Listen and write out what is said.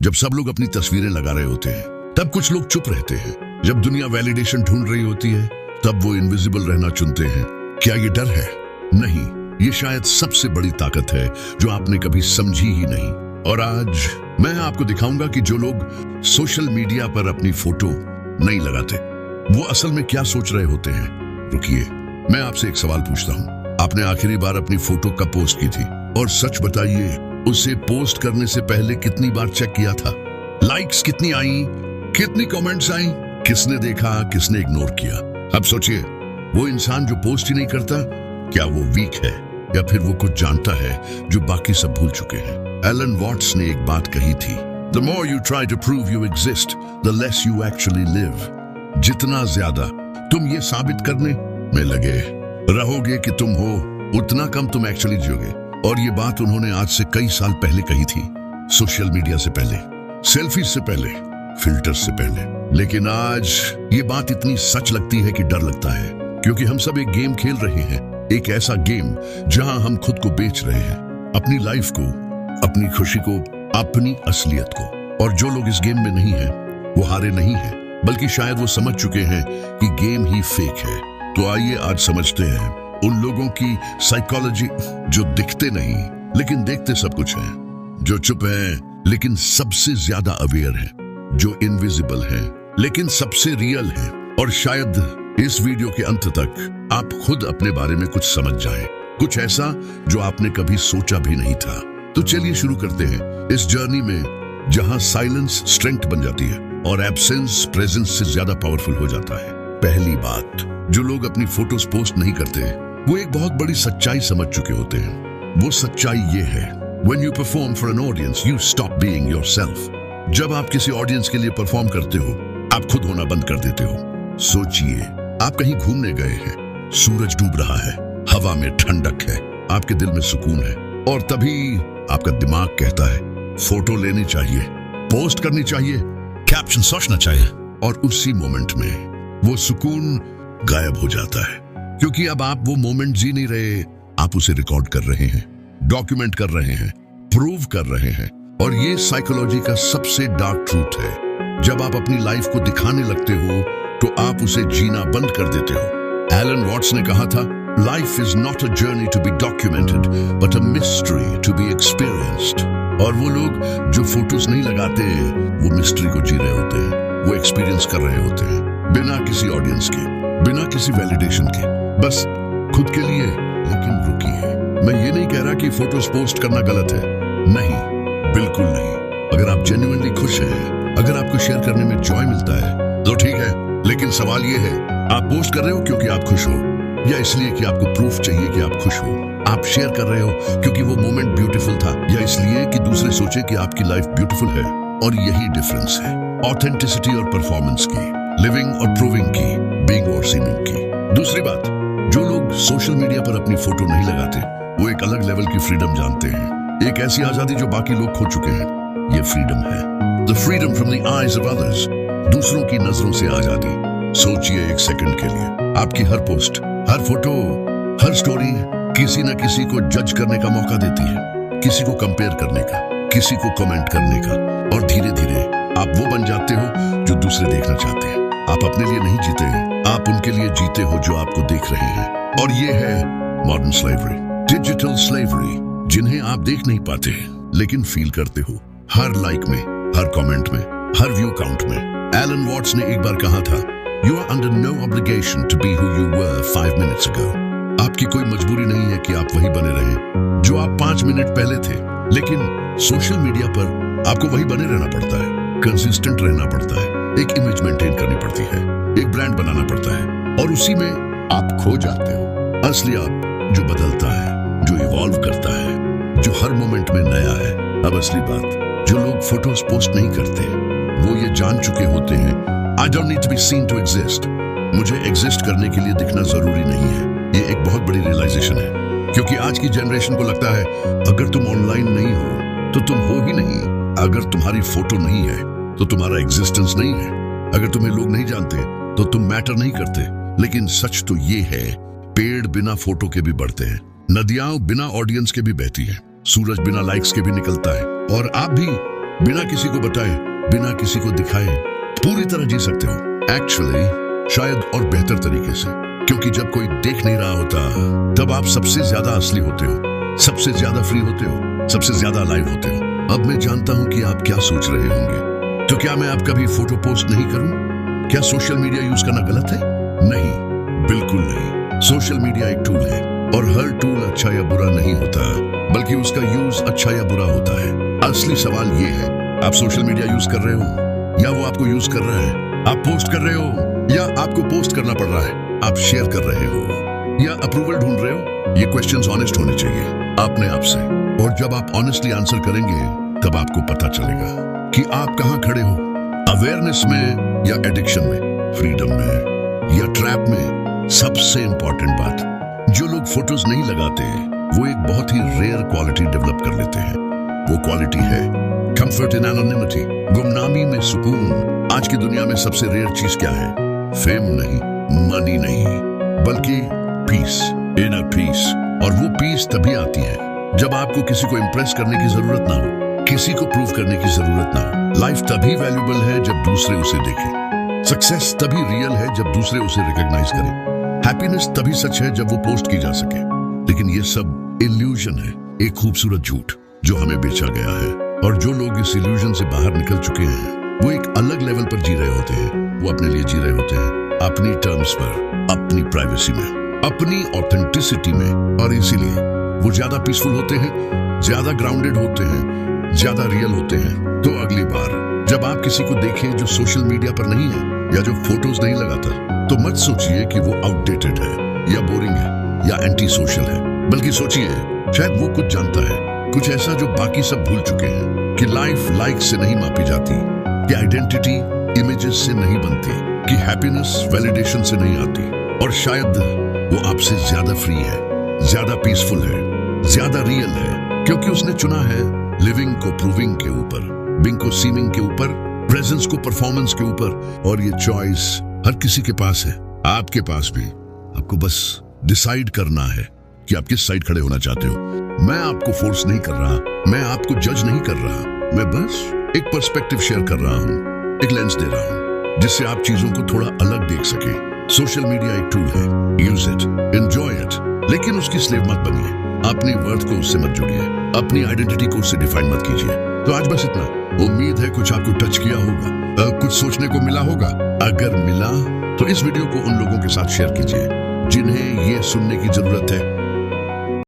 जब सब लोग अपनी तस्वीरें लगा रहे होते हैं तब कुछ लोग चुप रहते हैं। जब दुनिया वैलिडेशन ढूंढ रही होती है तब वो इनविजिबल रहना चुनते हैं। क्या ये डर है? नहीं, ये शायद सबसे बड़ी ताकत है जो आपने कभी समझी ही नहीं। और आज मैं आपको दिखाऊंगा कि जो लोग सोशल मीडिया पर अपनी फोटो नहीं लगाते वो असल में क्या सोच रहे होते हैं। रुकिए, मैं आपसे एक सवाल पूछता हूँ। आपने आखिरी बार अपनी फोटो कब पोस्ट की थी? और सच बताइए, उसे पोस्ट करने से पहले कितनी बार चेक किया था? लाइक्स कितनी आई, कितनी कमेंट्स आई, किसने देखा, किसने इग्नोर किया? अब सोचिए, वो इंसान जो पोस्ट ही नहीं करता, क्या वो वीक है या फिर वो कुछ जानता है जो बाकी सब भूल चुके हैं? एलन वॉट्स ने एक बात कही थी, The more you try to prove you exist, the less you actually live. जितना ज्यादा तुम ये साबित करने में लगे रहोगे कि तुम हो, उतना कम तुम एक्चुअली जियोगे। और ये बात उन्होंने आज से कई साल पहले कही थी, सोशल मीडिया से पहले, सेल्फी से पहले, फिल्टर से पहले। लेकिन आज ये बात इतनी सच लगती है कि डर लगता है, क्योंकि हम सब एक गेम खेल रहे हैं, एक ऐसा गेम जहां हम खुद को बेच रहे हैं, अपनी लाइफ को, अपनी खुशी को, अपनी असलियत को। और जो लोग इस गेम में नहीं है वो हारे नहीं है, बल्कि शायद वो समझ चुके हैं कि गेम ही फेक है। तो आइए आज समझते हैं उन लोगों की साइकोलॉजी जो दिखते नहीं लेकिन देखते सब कुछ है, जो चुप हैं लेकिन सबसे ज्यादा अवेयर हैं, जो इनविजिबल हैं लेकिन सबसे रियल हैं। और शायद इस वीडियो के अंत तक आप खुद अपने बारे में कुछ समझ जाएं, कुछ ऐसा जो आपने कभी सोचा भी नहीं था। तो चलिए शुरू करते हैं इस जर्नी में जहां साइलेंस स्ट्रेंथ बन जाती है और एब्सेंस प्रेजेंस से ज्यादा पावरफुल हो जाता है। पहली बात, जो लोग अपनी फोटोज पोस्ट नहीं करते वो एक बहुत बड़ी सच्चाई समझ चुके होते हैं। वो सच्चाई ये है, When you perform for an audience, you stop being yourself. जब आप किसी ऑडियंस के लिए परफॉर्म करते हो आप खुद होना बंद कर देते हो। सोचिए, आप कहीं घूमने गए हैं, सूरज डूब रहा है, हवा में ठंडक है, आपके दिल में सुकून है, और तभी आपका दिमाग कहता है फोटो लेनी चाहिए, पोस्ट करनी चाहिए, कैप्शन सोचना चाहिए। और उसी मोमेंट में वो सुकून गायब हो जाता है, क्योंकि अब आप वो मोमेंट जी नहीं रहे, आप उसे रिकॉर्ड कर रहे हैं, डॉक्यूमेंट कर रहे हैं, प्रूव कर रहे हैं। और ये साइकोलॉजी का सबसे डार्क ट्रूथ है। जब आप अपनी लाइफ को दिखाने लगते हो तो आप उसे जीना बंद कर देते हो। एलन वॉट्स ने कहा था, life is not a journey to be documented but a mystery to be experienced. और वो लोग जो फोटोज नहीं लगाते वो मिस्ट्री को जी रहे होते हैं, वो एक्सपीरियंस कर रहे होते हैं, बिना किसी ऑडियंस के, बिना किसी वैलिडेशन के, बस खुद के लिए। लेकिन रुकिए, मैं ये नहीं कह रहा कि फोटोज पोस्ट करना गलत है, नहीं, बिल्कुल नहीं। अगर आप जेन्युइनली खुश हैं, अगर आपको शेयर करने में जॉय मिलता है तो ठीक है। लेकिन सवाल ये है, आप पोस्ट कर रहे हो क्योंकि आप खुश हो, या इसलिए कि आपको प्रूफ चाहिए कि आप खुश हो? आप शेयर कर रहे हो क्योंकि वो मोमेंट ब्यूटीफुल था, या इसलिए कि दूसरे सोचे कि आपकी लाइफ ब्यूटीफुल है? और यही डिफरेंस है ऑथेंटिसिटी और परफॉर्मेंस की, लिविंग और प्रूविंग की, बीइंग और सीमिंग की। दूसरी बात, जो लोग सोशल मीडिया पर अपनी फोटो नहीं लगाते वो एक अलग लेवल की फ्रीडम जानते हैं, एक ऐसी आजादी जो बाकी लोग खो चुके हैं। ये फ्रीडम है, the freedom from the eyes of others, दूसरों की नजरों से आजादी। सोचिए एक सेकंड के लिए, आपकी हर पोस्ट, हर फोटो, हर स्टोरी किसी न किसी को जज करने का मौका देती है, किसी को कंपेयर करने का, किसी को कमेंट करने का। और धीरे धीरे आप वो बन जाते हो जो दूसरे देखना चाहते हैं। आप अपने लिए नहीं जीते हैं, आप उनके लिए जीते हो जो आपको देख रहे हैं। और ये है मॉडर्न स्लेवरी, डिजिटल स्लेवरी, जिन्हें आप देख नहीं पाते लेकिन फील करते हो, हर लाइक में, हर कमेंट में, हर व्यू काउंट में। एलन वॉट्स ने एक बार कहा था, You are under no obligation to be who you were 5 minutes ago. आपकी कोई मजबूरी नहीं है कि आप वही बने रहें जो आप 5 मिनट पहले थे। लेकिन सोशल मीडिया पर आपको वही बने रहना पड़ता है, कंसिस्टेंट रहना पड़ता है, एक इमेज मेंटेन करनी पड़ती है, एक ब्रांड बनाना पड़ता है, और उसी में आप खो जाते हो। असली आप जो बदलता है, जो इवॉल्व करता है, जो हर मोमेंट में नया है। अब असली बात, जो लोग फोटोज पोस्ट नहीं करते वो ये जान चुके होते हैं, I don't need to be seen to exist. मुझे एग्जिस्ट करने के लिए दिखना जरूरी नहीं है। ये एक बहुत बड़ी रियलाइजेशन है, क्योंकि आज की जनरेशन को लगता है अगर तुम ऑनलाइन नहीं हो तो तुम हो ही नहीं, अगर तुम्हारी फोटो नहीं है तो तुम्हारा एग्जिस्टेंस नहीं है, अगर तुम्हें लोग नहीं जानते तो तुम मैटर नहीं करते। लेकिन सच तो ये है, पेड़ बिना फोटो के भी बढ़ते हैं, नदियां बिना ऑडियंस के भी बहती हैं, सूरज बिना लाइक्स के भी निकलता है, और आप भी बिना किसी को बताए, बिना किसी को दिखाए पूरी तरह जी सकते हो। एक्चुअली शायद और बेहतर तरीके से, क्योंकि जब कोई देख नहीं रहा होता तब आप सबसे ज्यादा असली होते हो, सबसे ज्यादा फ्री होते हो, सबसे ज्यादा लाइव होते हो। अब मैं जानता हूं कि आप क्या सोच रहे होंगे, तो क्या मैं आपका भी फोटो पोस्ट नहीं करूं? क्या सोशल मीडिया यूज करना गलत है? नहीं, बिल्कुल नहीं। सोशल मीडिया एक टूल है और हर टूल अच्छा या बुरा नहीं होता, बल्कि उसका यूज अच्छा या बुरा होता है। असली सवाल ये है, आप सोशल मीडिया यूज कर रहे हो या वो आपको यूज कर रहा है? आप पोस्ट कर रहे हो या आपको पोस्ट करना पड़ रहा है? आप शेयर कर रहे हो या अप्रूवल ढूंढ रहे हो? ये क्वेश्चंस ऑनेस्ट होने चाहिए अपने आप से, और जब आप ऑनेस्टली आंसर करेंगे तब आपको पता चलेगा कि आप कहां खड़े हो, अवेयरनेस में या एडिक्शन में, फ्रीडम में या ट्रैप में। सबसे इंपॉर्टेंट बात, जो लोग फोटोज नहीं लगाते वो एक बहुत ही रेयर क्वालिटी डेवलप कर लेते हैं। वो क्वालिटी है कंफर्ट इन एनोनिमिटी, गुमनामी में सुकून। आज की दुनिया में सबसे रेयर चीज क्या है? फेम नहीं, मनी नहीं, बल्कि पीस, इनर पीस। और वो पीस तभी आती है जब आपको किसी को इंप्रेस करने की जरूरत ना हो, किसी को प्रूव करने की जरूरत ना हो। लाइफ तभी वैल्यूबल है जब दूसरे उसे देखें। सक्सेस तभी रियल है जब दूसरे उसे रिकॉग्नाइज करें। हैप्पीनेस तभी सच है जब वो पोस्ट की जा सके। लेकिन ये सब इल्यूजन है, एक खूबसूरत झूठ जो हमें बेचा गया है। और जो लोग इस इल्यूजन से बाहर निकल चुके हैं वो एक अलग लेवल पर जी रहे होते हैं। वो अपने लिए जी रहे होते हैं, अपनी टर्म्स पर, अपनी प्राइवेसी में, अपनी ऑथेंटिसिटी में। और इसीलिए वो ज्यादा पीसफुल होते हैं, ज्यादा ग्राउंडेड होते हैं, ज्यादा रियल होते हैं। तो अगली बार जब आप किसी को देखें जो सोशल मीडिया पर नहीं है या जो फोटोज नहीं लगाता, तो मत सोचिए कि वो आउटडेटेड है या बोरिंग है या एंटी सोशल है, बल्कि सोचिए शायद वो कुछ जानता है, कुछ ऐसा जो बाकी सब भूल चुके हैं। कि लाइफ लाइक से नहीं मापी जाती, कि आइडेंटिटी इमेजेस से नहीं बनती, कि हैप्पीनेस वैलिडेशन से नहीं आती। और शायद वो आपसे ज्यादा फ्री है, ज्यादा पीसफुल है, ज्यादा रियल है, क्योंकि उसने चुना है लिविंग को प्रूविंग के ऊपर, बिंग को सीमिंग के ऊपर, प्रेजेंस को परफॉर्मेंस के ऊपर। और ये चॉइस हर किसी के पास है, आपके पास भी। आपको बस डिसाइड करना है कि आप किस साइड खड़े होना चाहते हो। मैं आपको फोर्स नहीं कर रहा, मैं आपको जज नहीं कर रहा, मैं बस एक पर्सपेक्टिव शेयर कर रहा हूँ, एक लेंस दे रहा हूँ जिससे आप चीजों को थोड़ा अलग देख सके। सोशल मीडिया एक टूल है, यूज इट, एंजॉय इट, लेकिन उसकी स्लेव मत बनिए। अपनी वर्थ को उससे मत जोड़िए, अपनी आइडेंटिटी को उससे डिफाइन मत कीजिए। तो आज बस इतना। उम्मीद है कुछ आपको टच किया होगा, कुछ सोचने को मिला होगा। अगर मिला तो इस वीडियो को उन लोगों के साथ शेयर कीजिए जिन्हें ये सुनने की जरूरत है।